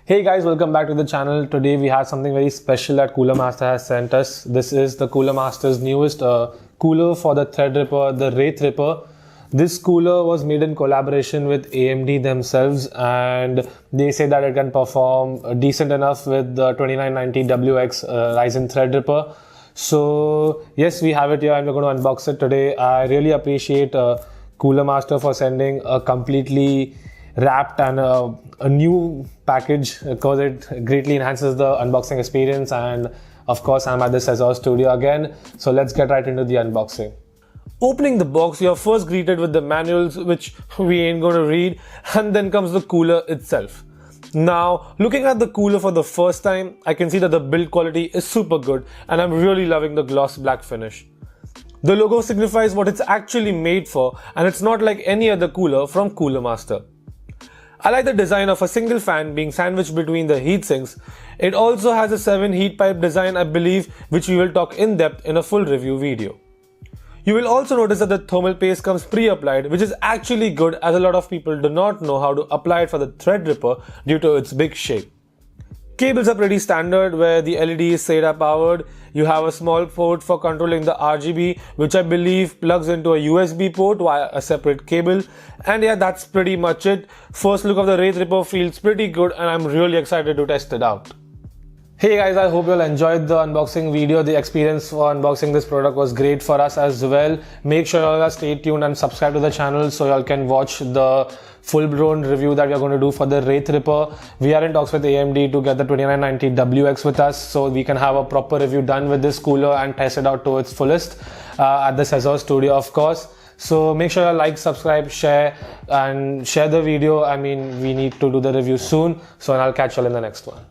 Hey guys, welcome back to the channel. Today we have something very special that CoolerMaster has sent us. This is the CoolerMaster's newest cooler for the Threadripper, the Wraith Ripper. This cooler was made in collaboration with AMD themselves, and they say that it can perform decent enough with the 2990WX Ryzen Threadripper. So yes, we have it here and we're going to unbox it today. I really appreciate CoolerMaster for sending a completely wrapped and a new package because it greatly enhances the unboxing experience. And of course, I'm at the Scissor studio again, so let's get right into the unboxing. Opening the box, you're first greeted with the manuals, which we ain't going to read, and then comes the cooler itself. Now, looking at the cooler for the first time, I can see that the build quality is super good and I'm really loving the gloss black finish. The logo signifies what it's actually made for, and it's not like any other cooler from CoolerMaster. I like the design of a single fan being sandwiched between the heat sinks. It also has a 7 heat pipe design, I believe, which we will talk in depth in a full review video. You will also notice that the thermal paste comes pre-applied, which is actually good as a lot of people do not know how to apply it for the Threadripper due to its big shape. Cables are pretty standard, where the LED is SATA powered. You have a small port for controlling the RGB, which I believe plugs into a USB port via a separate cable. And yeah, that's pretty much it. First look of the Wraith Ripper feels pretty good and I'm really excited to test it out. Hey guys, I hope you all enjoyed the unboxing video. The experience for unboxing this product was great for us as well. Make sure you all stay tuned and subscribe to the channel so you all can watch the full-blown review that we are going to do for the Wraith Ripper. We are in talks with AMD to get the 2990WX with us, so we can have a proper review done with this cooler and test it out to its fullest at the Scissor studio, of course. So make sure you like, subscribe, share and share the video. I mean, we need to do the review soon, so I'll catch you all in the next one.